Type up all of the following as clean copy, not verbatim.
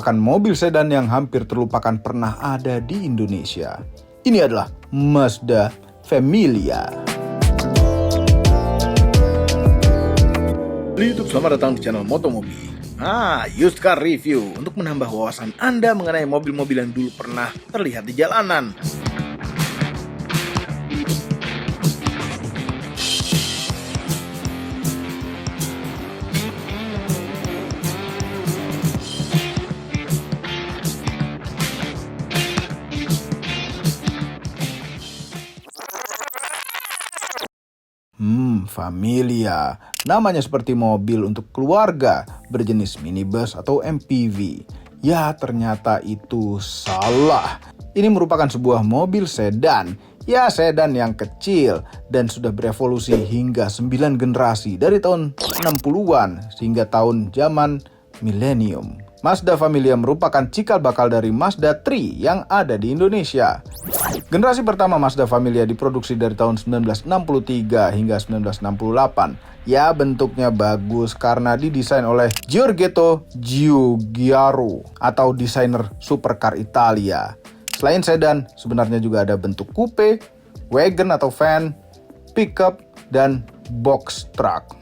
merupakan mobil sedan yang hampir terlupakan pernah ada di Indonesia. Ini adalah Mazda Familia. YouTube, selamat datang di channel Motomobi. Used car review untuk menambah wawasan Anda mengenai mobil-mobil yang dulu pernah terlihat di jalanan. Familia. Namanya seperti mobil untuk keluarga berjenis minibus atau MPV. Ya, ternyata itu salah. Ini merupakan sebuah mobil sedan. Ya, sedan yang kecil dan sudah berevolusi hingga 9 generasi dari tahun 60-an hingga tahun zaman milenium. Mazda Familia merupakan cikal bakal dari Mazda 3 yang ada di Indonesia. Generasi pertama Mazda Familia diproduksi dari tahun 1963 hingga 1968. Ya, bentuknya bagus karena didesain oleh Giorgetto Giugiaro atau desainer supercar Italia. Selain sedan, sebenarnya juga ada bentuk coupe, wagon atau van, pickup, dan box truck.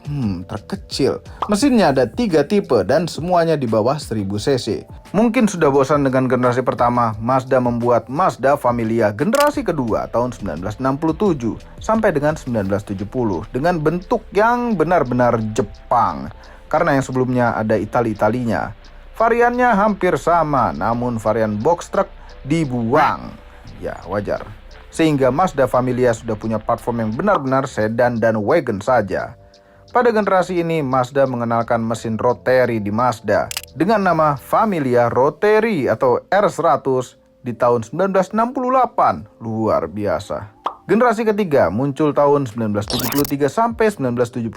Terkecil. Mesinnya ada 3 tipe dan semuanya di bawah 1000 cc. Mungkin sudah bosan dengan generasi pertama, Mazda membuat Mazda Familia generasi kedua tahun 1967 sampai dengan 1970 dengan bentuk yang benar-benar Jepang. Karena yang sebelumnya ada Itali-Italinya. Variannya hampir sama, namun varian box truck dibuang. Ya, wajar. Sehingga Mazda Familia sudah punya platform yang benar-benar sedan dan wagon saja. Pada generasi ini, Mazda mengenalkan mesin rotary di Mazda dengan nama Familia Rotary atau R100 di tahun 1968. Luar biasa. Generasi ketiga muncul tahun 1973 sampai 1977.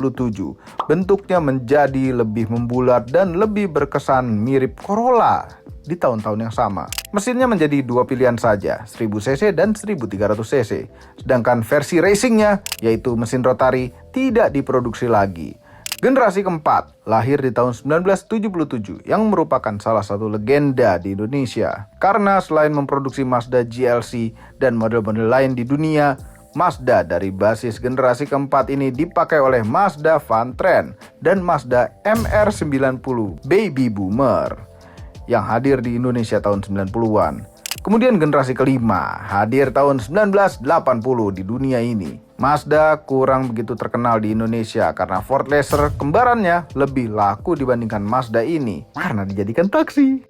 Bentuknya menjadi lebih membulat dan lebih berkesan mirip Corolla di tahun-tahun yang sama. Mesinnya menjadi 2 pilihan saja, 1000 cc dan 1300 cc. Sedangkan versi racingnya, yaitu mesin rotary, tidak diproduksi lagi. Generasi keempat lahir di tahun 1977 yang merupakan salah satu legenda di Indonesia. Karena selain memproduksi Mazda GLC dan model-model lain di dunia, Mazda dari basis generasi keempat ini dipakai oleh Mazda Van-Trend dan Mazda MR90 Baby Boomer yang hadir di Indonesia tahun 90-an. Kemudian generasi kelima hadir tahun 1980 di dunia ini. Mazda kurang begitu terkenal di Indonesia karena Ford Laser kembarannya lebih laku dibandingkan Mazda ini karena dijadikan taksi.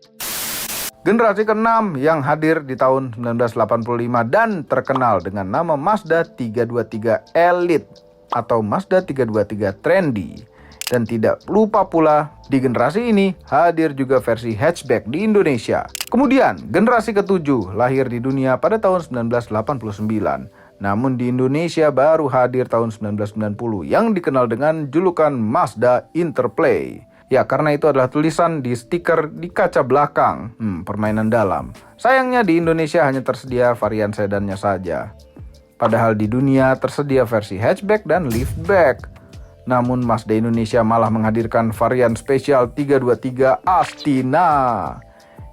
Generasi keenam yang hadir di tahun 1985 dan terkenal dengan nama Mazda 323 Elite atau Mazda 323 Trendy. Dan tidak lupa pula, di generasi ini hadir juga versi hatchback di Indonesia. Kemudian, generasi ketujuh lahir di dunia pada tahun 1989. Namun di Indonesia baru hadir tahun 1990 yang dikenal dengan julukan Mazda Interplay. Ya, karena itu adalah tulisan di stiker di kaca belakang. Permainan dalam. Sayangnya di Indonesia hanya tersedia varian sedannya saja. Padahal di dunia tersedia versi hatchback dan liftback. Namun Mazda Indonesia malah menghadirkan varian spesial 323 Astina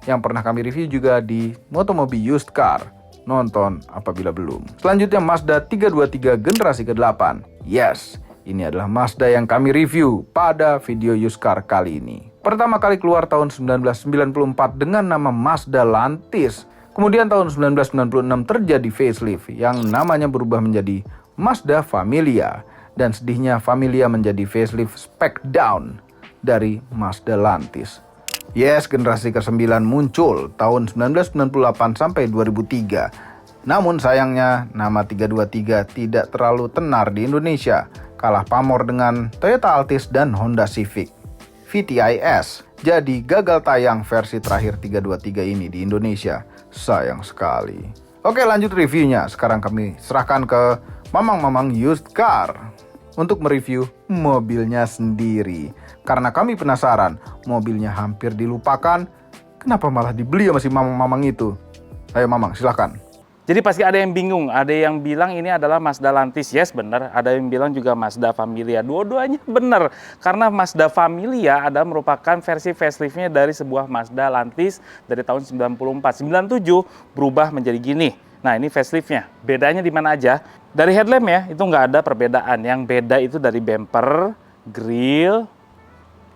yang pernah kami review juga di Motomobi Used Car. Nonton apabila belum. Selanjutnya Mazda 323 generasi ke-8. Yes, ini adalah Mazda yang kami review pada video Used Car kali ini. Pertama kali keluar tahun 1994 dengan nama Mazda Lantis. Kemudian tahun 1996 terjadi facelift yang namanya berubah menjadi Mazda Familia. Dan sedihnya Familia menjadi facelift spec down dari Mazda Lantis. Yes, generasi ke-9 muncul tahun 1998 sampai 2003. Namun sayangnya nama 323 tidak terlalu tenar di Indonesia. Kalah pamor dengan Toyota Altis dan Honda Civic VTIS. Jadi gagal tayang versi terakhir 323 ini di Indonesia. Sayang sekali. Oke, lanjut reviewnya. Sekarang kami serahkan ke Mamang Used Car untuk mereview mobilnya sendiri. Karena kami penasaran, mobilnya hampir dilupakan, kenapa malah dibeli sama si mamang-mamang itu? Ayo Mamang, silakan. Jadi pasti ada yang bingung, ada yang bilang ini adalah Mazda Lantis, yes benar. Ada yang bilang juga Mazda Familia, dua-duanya benar. Karena Mazda Familia ada merupakan versi faceliftnya dari sebuah Mazda Lantis dari tahun 94. 97 berubah menjadi gini. Nah ini faceliftnya, bedanya di mana aja? Dari headlamp ya, itu nggak ada perbedaan. Yang beda itu dari bumper, grill,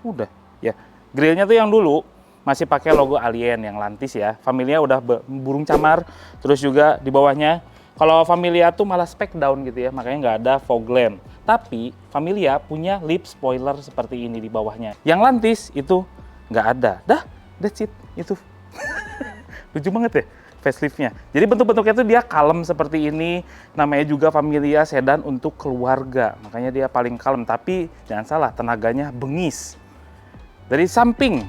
udah ya. Grillnya tuh yang dulu masih pakai logo Alien yang Lantis ya. Familia udah burung camar, terus juga di bawahnya. Kalau Familia tuh malah spec down gitu ya, makanya nggak ada fog lamp. Tapi Familia punya lip spoiler seperti ini di bawahnya. Yang Lantis itu nggak ada. Dah, that's it. Itu lucu banget ya faceliftnya. Jadi bentuk-bentuknya tuh dia kalem seperti ini. Namanya juga Familia sedan untuk keluarga. Makanya dia paling kalem. Tapi jangan salah, tenaganya bengis. Dari samping.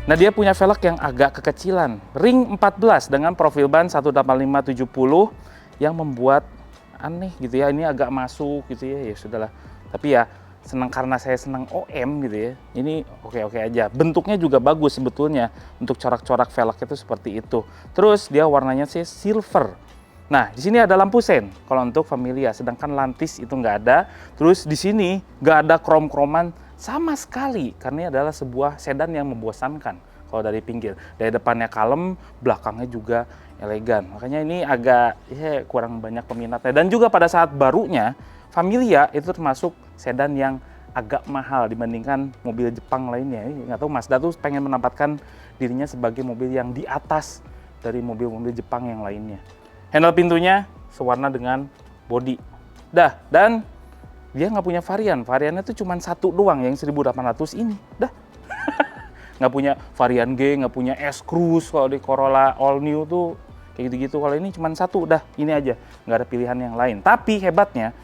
Nah dia punya velg yang agak kekecilan, ring 14 dengan profil ban 185/70 yang membuat aneh gitu ya, ini agak masuk gitu ya, ya sudahlah. Tapi ya senang karena saya senang OM gitu ya, ini oke-oke aja. Bentuknya juga bagus sebetulnya, untuk corak-corak velg itu seperti itu. Terus dia warnanya sih silver. Nah di sini ada lampu sen kalau untuk Familia, sedangkan Lantis itu nggak ada. Terus di sini nggak ada krom-kroman sama sekali, karena ini adalah sebuah sedan yang membosankan kalau dari pinggir. Dari depannya kalem, belakangnya juga elegan. Makanya ini agak ya, kurang banyak peminatnya. Dan juga pada saat barunya, Familia itu termasuk sedan yang agak mahal dibandingkan mobil Jepang lainnya. Nggak tahu Mazda tuh pengen menempatkan dirinya sebagai mobil yang di atas dari mobil-mobil Jepang yang lainnya. Handle pintunya sewarna dengan bodi. Dah, dan dia nggak punya varian, variannya tuh cuma satu doang yang 1800 ini, dah. Nggak punya varian G, nggak punya S-Cruise, kalau di Corolla All New tuh kayak gitu-gitu. Kalau ini cuma satu, dah ini aja, nggak ada pilihan yang lain. Tapi hebatnya,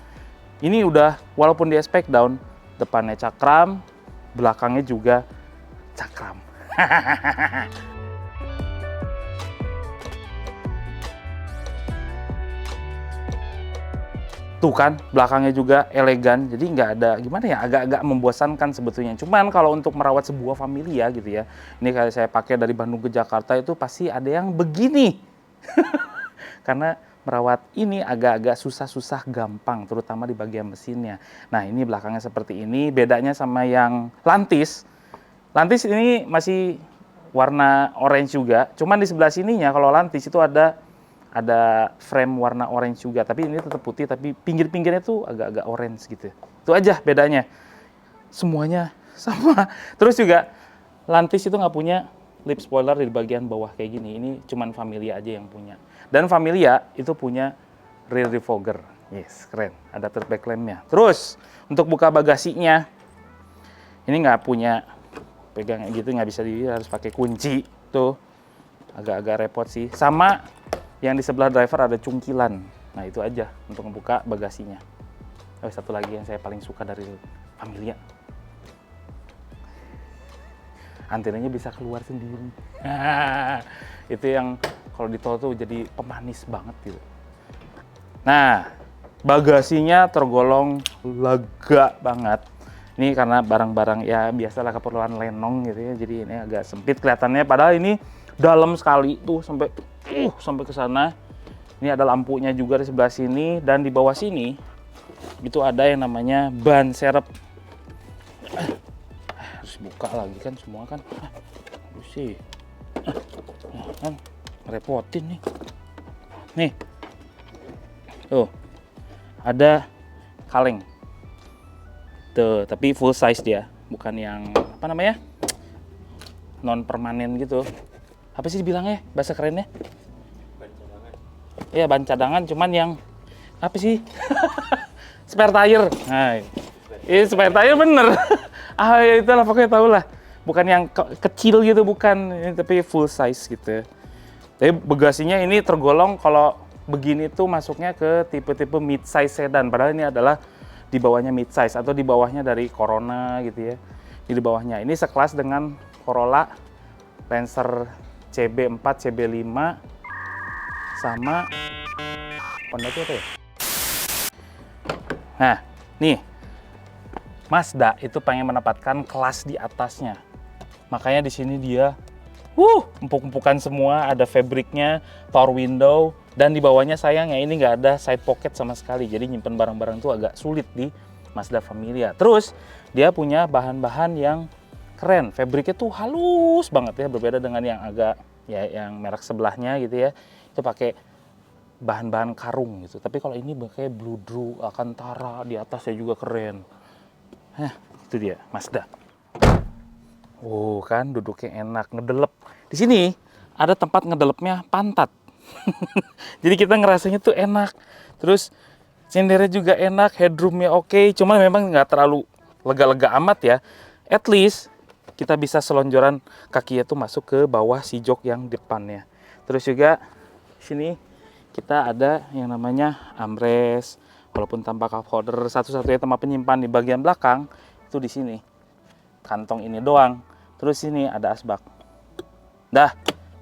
ini udah walaupun dia spec down, depannya cakram, belakangnya juga cakram. Tuh kan, belakangnya juga elegan, jadi nggak ada, gimana ya, agak-agak membosankan sebetulnya. Cuman kalau untuk merawat sebuah Familia gitu ya, ini kalau saya pakai dari Bandung ke Jakarta itu pasti ada yang begini. Karena merawat ini agak-agak susah-susah gampang, terutama di bagian mesinnya. Nah ini belakangnya seperti ini, bedanya sama yang Lantis. Lantis ini masih warna orange juga, cuman di sebelah sininya kalau Lantis itu ada frame warna orange juga, tapi ini tetap putih, tapi pinggir-pinggirnya tuh agak-agak orange gitu. Itu aja bedanya. Semuanya sama. Terus juga Lantis itu nggak punya lip spoiler di bagian bawah kayak gini. Ini cuman Familia aja yang punya. Dan Familia itu punya rear defogger. Yes, keren. Ada turback lamp-nya. Terus untuk buka bagasinya, ini nggak punya pegang gitu, nggak bisa harus pakai kunci. Tuh agak-agak repot sih. Sama yang di sebelah driver ada cungkilan. Nah itu aja untuk membuka bagasinya. Oh, satu lagi yang saya paling suka dari Familia, antenanya bisa keluar sendiri. Itu yang kalau di tol tuh jadi pemanis banget gitu. Nah bagasinya tergolong lega banget. Ini karena barang-barang ya biasalah keperluan lenong gitu ya. Jadi ini agak sempit kelihatannya, padahal ini dalam sekali tuh sampai ke sana. Ini ada lampunya juga di sebelah sini, dan di bawah sini itu ada yang namanya ban serep. Harus buka lagi kan semua kan. Aduh sih. Kan repotin nih. Nih. Tuh. Ada kaleng. Tuh, tapi full size dia, bukan yang apa namanya? Non permanen gitu. Apa sih dibilangnya bahasa kerennya? Ban cadangan. Iya, ban cadangan, cuman yang apa sih? Spare tire. Nah, ini spare tire bener. Ya itulah pokoknya tau lah. Bukan yang kecil gitu, bukan, ini, tapi full size gitu. Tapi bagasinya ini tergolong kalau begini tuh masuknya ke tipe-tipe mid size sedan. Padahal ini adalah di bawahnya mid size atau di bawahnya dari Corona gitu ya. Di bawahnya ini sekelas dengan Corolla Lancer CB4, CB5 sama Honda itu apa ya? Nah, nih Mazda itu pengen menempatkan kelas di atasnya. Makanya di sini dia Empuk-empukan semua, ada fabriknya, power window, dan di bawahnya sayangnya ini nggak ada side pocket sama sekali, jadi nyimpen barang-barang tuh agak sulit di Mazda Familia. Terus dia punya bahan-bahan yang keren, fabriknya tuh halus banget ya, berbeda dengan yang agak ya yang merek sebelahnya gitu ya, itu pakai bahan-bahan karung gitu. Tapi kalau ini pakai bludru, Alcantara, di atasnya juga keren. Itu dia Mazda. Kan duduknya enak, ngedelep. Di sini ada tempat ngedelepnya pantat. Jadi kita ngerasanya tuh enak. Terus sendernya juga enak, headroomnya oke. Cuma memang nggak terlalu lega-lega amat ya. At least kita bisa selonjoran kakinya tuh masuk ke bawah si jok yang depannya. Terus juga sini kita ada yang namanya armrest. Walaupun tanpa cup holder, satu-satunya tempat penyimpan di bagian belakang itu di sini. Kantong ini doang. Terus sini ada asbak. Dah,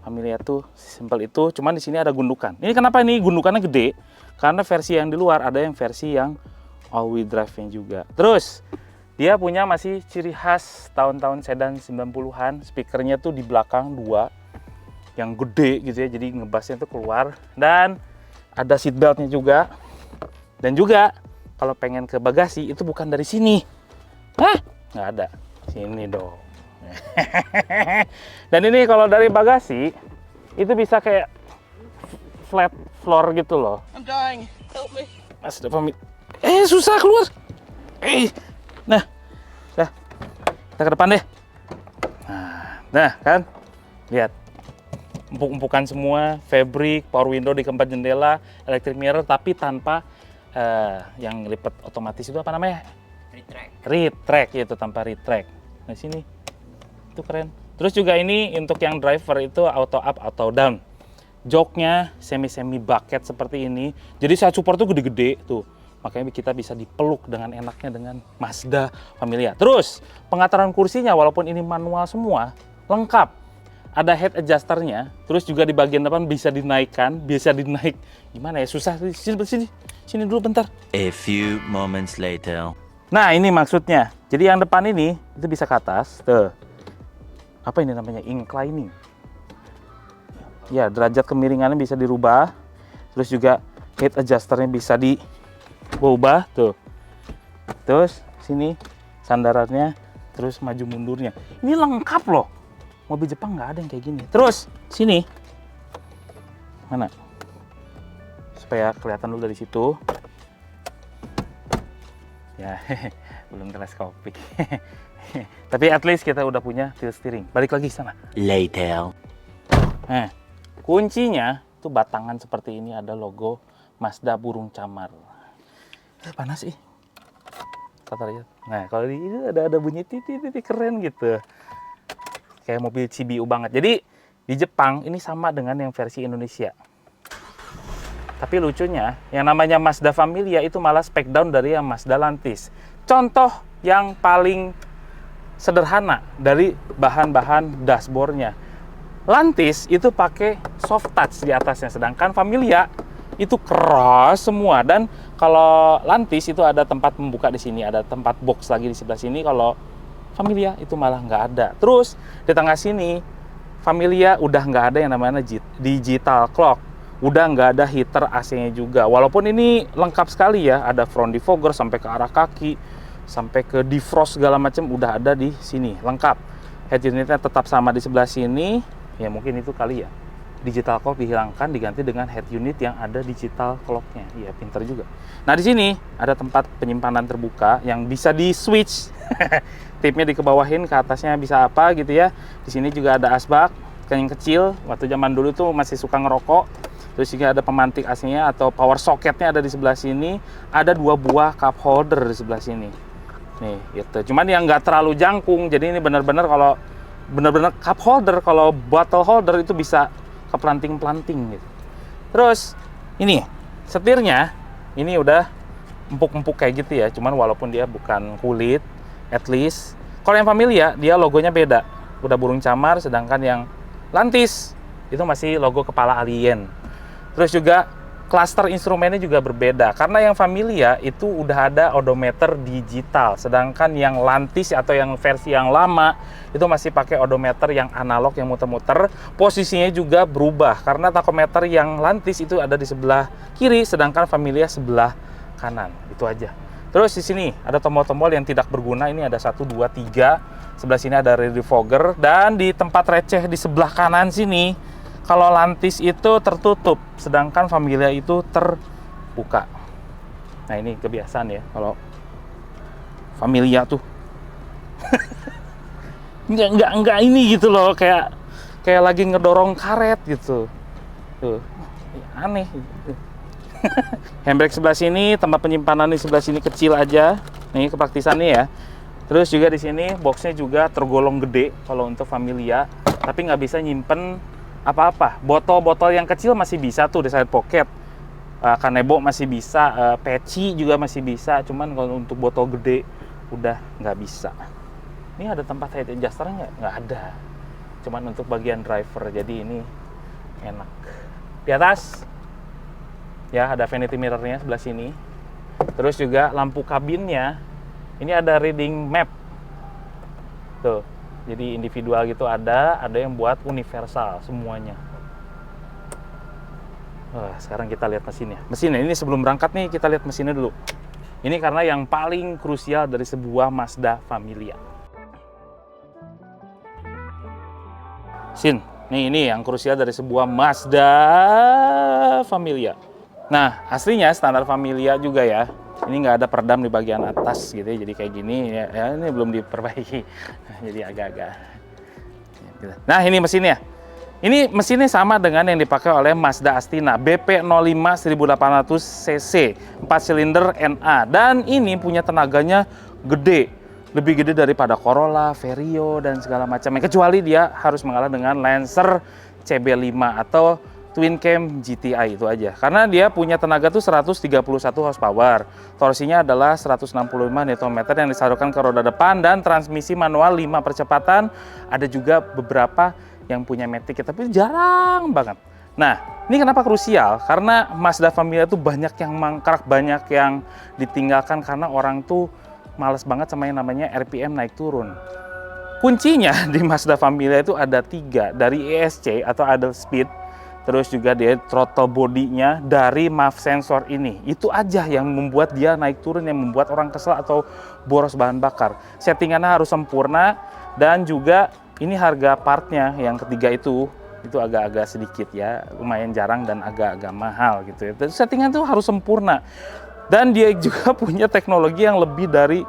Familia tuh simpel itu. Cuman di sini ada gundukan. Ini kenapa ini gundukannya gede? Karena versi yang di luar ada yang versi yang all-wheel drive-nya juga. Terus dia punya masih ciri khas tahun-tahun sedan 90-an. Speakernya tuh di belakang 2 yang gede gitu ya. Jadi ngebassnya tuh keluar. Dan ada seat belt-nya juga. Dan juga kalau pengen ke bagasi itu bukan dari sini. Nggak ada. Sini dong. Dan ini kalau dari bagasi itu bisa kayak flat floor gitu loh. I'm dying. Help me. Mazda Familia. Susah keluar. Nah, dah. Kita ke depan deh. Nah, kan? Lihat. Empuk-empukan semua, fabric, power window di keempat jendela, electric mirror, tapi tanpa yang lipat otomatis itu apa namanya? Retract itu, tanpa retract. Nah sini itu keren. Terus juga ini untuk yang driver itu auto up, auto down. Joknya semi bucket seperti ini. Jadi side support tuh gede-gede tuh. Makanya kita bisa dipeluk dengan enaknya dengan Mazda Familia. Terus pengaturan kursinya walaupun ini manual semua lengkap. Ada head adjusternya. Terus juga di bagian depan bisa dinaikkan, bisa dinaik. Gimana ya? Susah. Sini dulu bentar. A few moments later. Nah ini maksudnya, jadi yang depan ini itu bisa ke atas, tuh. Apa ini namanya? Inclining. Ya, derajat kemiringannya bisa dirubah. Terus juga head adjusternya bisa diubah, tuh. Terus sini sandarannya, terus maju mundurnya. Ini lengkap loh. Mobil Jepang nggak ada yang kayak gini. Terus sini, mana? Supaya kelihatan dulu dari situ. Ya, belum teleskopik. Tapi at least kita udah punya tilt steering. Balik lagi sana. Later. Nah, kuncinya itu batangan seperti ini, ada logo Mazda burung camar. Panas sih. Kata lihat. Nah, kalau di ini ada bunyi titik keren gitu. Kayak mobil CBU banget. Jadi di Jepang ini sama dengan yang versi Indonesia. Tapi lucunya, yang namanya Mazda Familia itu malah spek down dari yang Mazda Lantis. Contoh yang paling sederhana dari bahan-bahan dashboardnya. Lantis itu pakai soft touch di atasnya, sedangkan Familia itu keras semua. Dan kalau Lantis itu ada tempat membuka di sini, ada tempat box lagi di sebelah sini. Kalau Familia itu malah nggak ada. Terus di tengah sini, Familia udah nggak ada yang namanya digital clock. Udah nggak ada heater AC-nya juga. Walaupun ini lengkap sekali ya, ada front defogger sampai ke arah kaki, sampai ke defrost segala macam udah ada di sini, lengkap. Head unitnya tetap sama di sebelah sini, ya mungkin itu kali ya. Digital clock dihilangkan, diganti dengan head unit yang ada digital clocknya. Iya, pinter juga. Nah di sini ada tempat penyimpanan terbuka yang bisa di switch. Tipnya dikebawahin, ke atasnya bisa apa gitu ya. Di sini juga ada asbak yang kecil. Waktu zaman dulu tuh masih suka ngerokok. Terus juga ada pemantik AC-nya atau power socketnya ada di sebelah sini. Ada 2 buah cup holder di sebelah sini. Nih, gitu. Cuman yang nggak terlalu jangkung. Jadi ini benar-benar kalau benar-benar cup holder, kalau bottle holder itu bisa keplanting-planting gitu. Terus ini setirnya ini udah empuk-empuk kayak gitu ya. Cuman walaupun dia bukan kulit, at least kalau yang Familia dia logonya beda. Udah burung camar, sedangkan yang Lantis itu masih logo kepala alien. Terus juga Cluster instrumennya juga berbeda, karena yang Familia itu udah ada odometer digital, sedangkan yang Lantis atau yang versi yang lama itu masih pakai odometer yang analog yang muter-muter. Posisinya juga berubah, karena takometer yang Lantis itu ada di sebelah kiri, sedangkan Familia sebelah kanan. Itu aja. Terus di sini ada tombol-tombol yang tidak berguna, ini ada 1, 2, 3. Sebelah sini ada rear defogger, dan di tempat receh di sebelah kanan sini, kalau Lantis itu tertutup, sedangkan Familia itu terbuka. Nah ini kebiasaan ya, kalau Familia tuh nggak ini gitu loh, kayak lagi ngedorong karet gitu. Tuh, aneh. Handbrake sebelah sini, tempat penyimpanan di sebelah sini kecil aja. Nih kepraktisannya ya. Terus juga di sini boxnya juga tergolong gede kalau untuk Familia, tapi nggak bisa nyimpen apa-apa. Botol-botol yang kecil masih bisa tuh di side pocket, kanebo masih bisa, peci juga masih bisa, cuman kalau untuk botol gede udah nggak bisa. Ini ada tempat head adjuster nggak ada, cuman untuk bagian driver, jadi ini enak. Di atas ya ada vanity mirrornya sebelah sini. Terus juga lampu kabinnya ini ada reading map tuh. Jadi individual gitu, ada yang buat universal semuanya. Wah, sekarang kita lihat mesinnya. Mesinnya ini sebelum berangkat nih kita lihat mesinnya dulu. Ini karena yang paling krusial dari sebuah Mazda Familia. Ini yang krusial dari sebuah Mazda Familia. Nah, aslinya standar Familia juga ya. Ini nggak ada peredam di bagian atas gitu ya, jadi kayak gini ya, ini belum diperbaiki, jadi agak-agak. Nah ini mesinnya. Ini mesinnya sama dengan yang dipakai oleh Mazda Astina BP05 1800 cc 4 silinder NA, dan ini punya tenaganya gede, lebih gede daripada Corolla, Vario dan segala macamnya, kecuali dia harus mengalah dengan Lancer CB5 atau Twin Cam GTI itu aja. Karena dia punya tenaga tuh 131 horsepower. Torsinya adalah 165 Nm yang disalurkan ke roda depan, dan transmisi manual 5 percepatan. Ada juga beberapa yang punya matic, tapi jarang banget. Nah, ini kenapa krusial? Karena Mazda Familia tuh banyak yang mangkrak, banyak yang ditinggalkan karena orang tuh males banget sama yang namanya RPM naik turun. Kuncinya di Mazda Familia itu ada 3, dari ESC atau idle speed, terus juga dia throttle bodinya, dari MAF sensor ini. Itu aja yang membuat dia naik turun, yang membuat orang kesel atau boros bahan bakar. Settingannya harus sempurna, dan juga ini harga partnya yang ketiga itu agak-agak sedikit ya, lumayan jarang dan agak-agak mahal gitu ya. Settingan itu harus sempurna. Dan dia juga punya teknologi yang lebih dari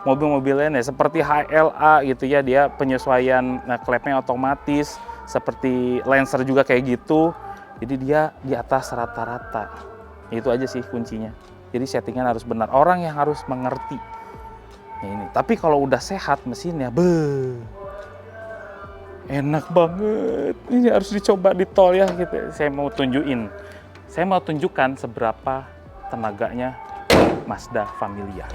mobil-mobil lainnya, seperti HLA gitu ya, dia penyesuaian klepnya otomatis, seperti Lancer juga kayak gitu. Jadi dia di atas rata-rata. Itu aja sih kuncinya. Jadi settingan harus benar. Orang yang harus mengerti. Nah, ini. Tapi kalau udah sehat mesinnya, enak banget. Ini harus dicoba di tol ya gitu. Saya mau tunjukkan seberapa tenaganya Mazda Familia.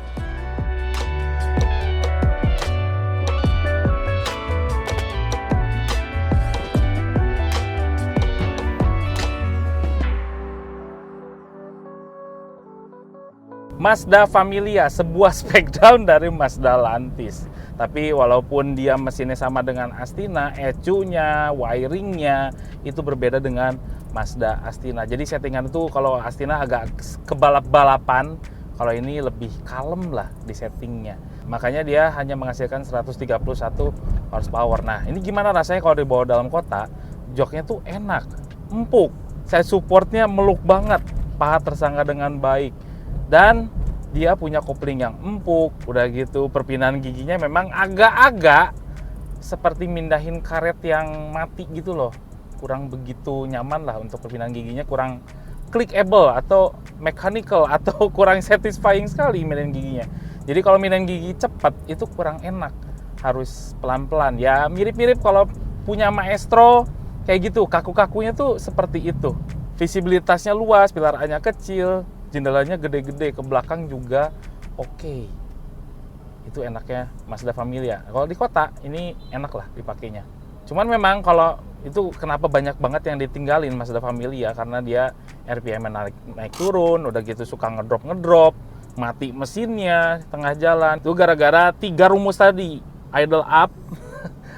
Mazda Familia, sebuah spekdown dari Mazda Lantis. Tapi walaupun dia mesinnya sama dengan Astina, ECU-nya, wiringnya itu berbeda dengan Mazda Astina. Jadi settingan itu kalau Astina agak kebalap-balapan, kalau ini lebih kalem lah di settingnya. Makanya dia hanya menghasilkan 131 horsepower. Nah, ini gimana rasanya kalau dibawa dalam kota? Joknya tuh enak, empuk. Side supportnya meluk banget, paha tersangga dengan baik. Dan dia punya kopling yang empuk, udah gitu perpindahan giginya memang agak-agak seperti mindahin karet yang mati gitu loh. Kurang begitu nyaman lah untuk perpindahan giginya, kurang clickable atau mechanical atau kurang satisfying sekali mindahin giginya. Jadi kalau mindahin gigi cepat itu kurang enak, harus pelan-pelan. Ya mirip-mirip kalau punya Maestro kayak gitu, kaku-kakunya tuh seperti itu. Visibilitasnya luas, pilar A-nya kecil, jendelanya gede-gede, ke belakang juga oke. Itu enaknya Mazda Familia. Kalau di kota ini enak lah dipakainya. Cuman memang kalau Itu kenapa banyak banget yang ditinggalin Mazda Familia, karena dia RPM naik turun, udah gitu suka ngedrop, mati mesinnya tengah jalan. Itu gara-gara 3 rumus tadi, idle up,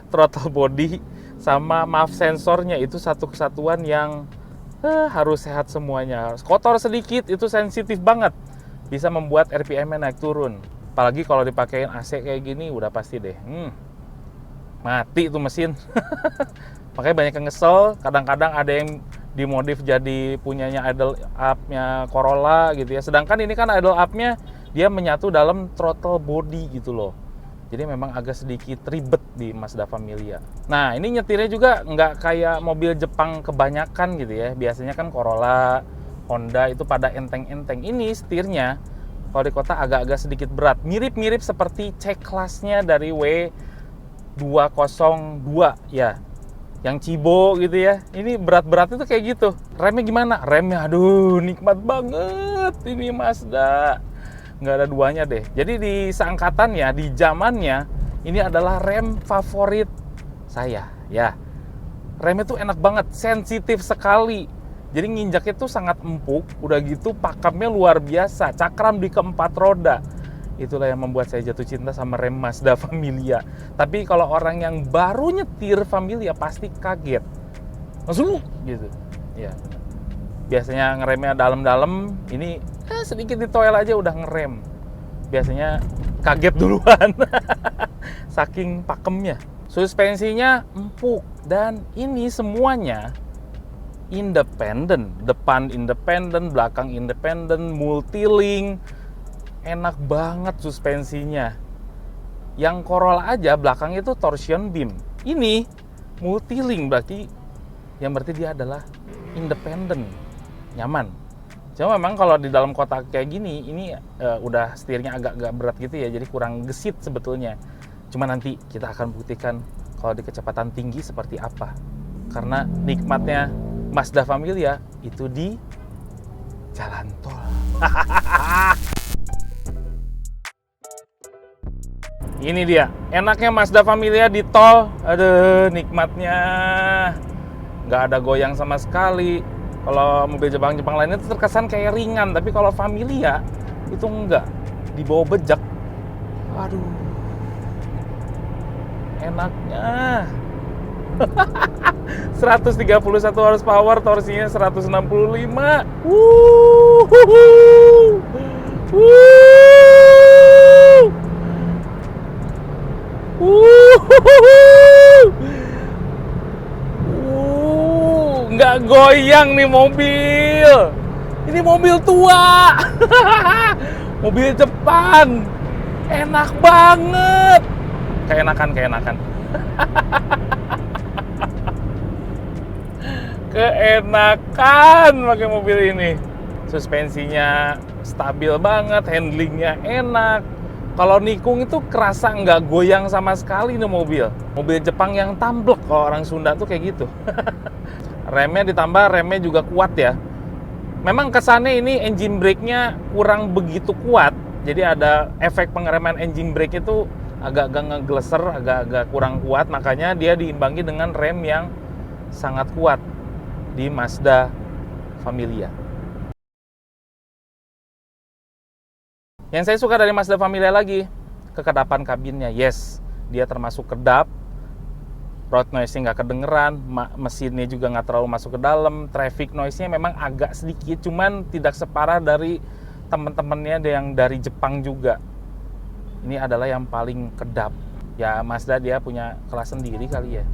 throttle body, sama MAF sensornya. Itu satu kesatuan yang harus sehat semuanya. Kotor sedikit itu sensitif banget, bisa membuat RPM-nya naik turun. Apalagi kalau dipakein AC kayak gini, udah pasti deh mati itu mesin. Makanya banyak yang ngesel. Kadang-kadang ada yang dimodif jadi punyanya idle up-nya Corolla gitu ya. Sedangkan ini kan idle up-nya dia menyatu dalam throttle body gitu loh. Jadi memang agak sedikit ribet di Mazda Familia. Nah, ini nyetirnya juga nggak kayak mobil Jepang kebanyakan gitu ya. Biasanya kan Corolla, Honda itu pada enteng-enteng. Ini setirnya kalau di kota agak-agak sedikit berat. Mirip-mirip seperti C-Class-nya dari W202 ya. Yang Cibo gitu ya. Ini berat-berat itu kayak gitu. Remnya gimana? Remnya aduh nikmat banget ini Mazda. Nggak ada duanya deh. Jadi di seangkatannya, di zamannya, ini adalah rem favorit saya ya. Remnya tuh enak banget, sensitif sekali. Jadi nginjaknya tuh sangat empuk, udah gitu pakemnya luar biasa, cakram di keempat roda. Itulah yang membuat saya jatuh cinta sama rem Mazda Familia. Tapi kalau orang yang baru nyetir Familia pasti kaget. Langsung gitu. Ya. Biasanya ngeremnya dalam-dalam, ini sedikit ditoel aja udah ngerem. Biasanya kaget duluan. Saking pakemnya. Suspensinya empuk dan ini semuanya independen. Depan independen, belakang independen, multilink. Enak banget suspensinya. Yang Corolla aja belakangnya itu torsion beam. Ini multilink berarti dia adalah independen. Nyaman. Cuma memang kalau di dalam kota kayak gini, ini udah setirnya agak berat gitu ya, jadi kurang gesit sebetulnya. Cuma nanti kita akan buktikan kalau di kecepatan tinggi seperti apa. Karena nikmatnya Mazda Familia itu di jalan tol. Ini dia, enaknya Mazda Familia di tol. Aduh, nikmatnya. Nggak ada goyang sama sekali. Kalau mobil Jepang lainnya itu terkesan kayak ringan, tapi kalau Familia itu enggak, dibawa bejek. Aduh, enaknya. 131 horsepower, torsinya 165. Nggak goyang nih mobil. Ini mobil tua. Mobil Jepang. Enak banget. Keenakan. Keenakan pakai mobil ini. Suspensinya stabil banget, handlingnya enak. Kalau nikung itu kerasa nggak goyang sama sekali nih mobil. Mobil Jepang yang tamblek, kalau orang Sunda tuh kayak gitu. Remnya ditambah, remnya juga kuat ya. Memang kesannya ini engine brake-nya kurang begitu kuat. Jadi ada efek pengereman engine brake itu agak-agak ngegleser, agak-agak kurang kuat. Makanya dia diimbangi dengan rem yang sangat kuat di Mazda Familia. Yang saya suka dari Mazda Familia lagi, kekedapan kabinnya. Yes, dia termasuk kedap. Road noise-nya nggak kedengeran, mesinnya juga nggak terlalu masuk ke dalam. Traffic noise-nya memang agak sedikit, cuman tidak separah dari teman-temannya yang dari Jepang juga. Ini adalah yang paling kedap. Ya Mazda dia punya kelas sendiri kali ya.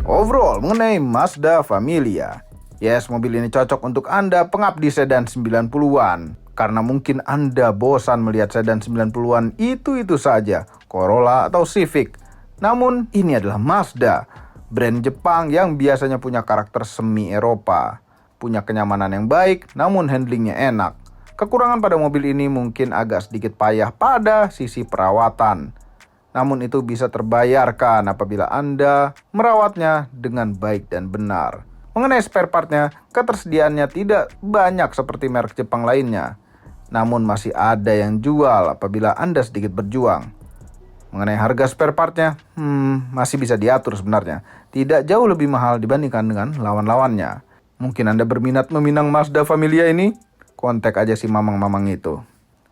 Overall mengenai Mazda Familia, yes, mobil ini cocok untuk Anda pengabdi sedan 90-an. Karena mungkin Anda bosan melihat sedan 90-an itu saja, Corolla atau Civic. Namun ini adalah Mazda, brand Jepang yang biasanya punya karakter semi Eropa. Punya kenyamanan yang baik, namun handlingnya enak. Kekurangan pada mobil ini mungkin agak sedikit payah pada sisi perawatan. Namun itu bisa terbayarkan apabila Anda merawatnya dengan baik dan benar. Mengenai spare partnya, ketersediaannya tidak banyak seperti merek Jepang lainnya. Namun masih ada yang jual apabila Anda sedikit berjuang. Mengenai harga spare partnya, masih bisa diatur sebenarnya. Tidak jauh lebih mahal dibandingkan dengan lawan-lawannya. Mungkin Anda berminat meminang Mazda Familia ini? Kontak aja si mamang-mamang itu.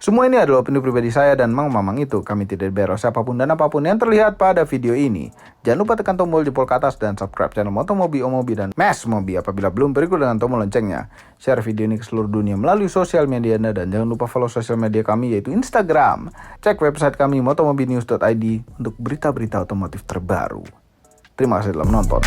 Semua ini adalah opini pribadi saya dan mamang itu. Kami tidak bero siapapun dan apapun yang terlihat pada video ini. Jangan lupa tekan tombol jempol ke atas dan subscribe channel Motomobi, Omobi, dan Mas Mobi apabila belum berikut dengan tombol loncengnya. Share video ini ke seluruh dunia melalui sosial media Anda dan jangan lupa follow sosial media kami yaitu Instagram. Cek website kami motomobinews.id untuk berita-berita otomotif terbaru. Terima kasih telah menonton.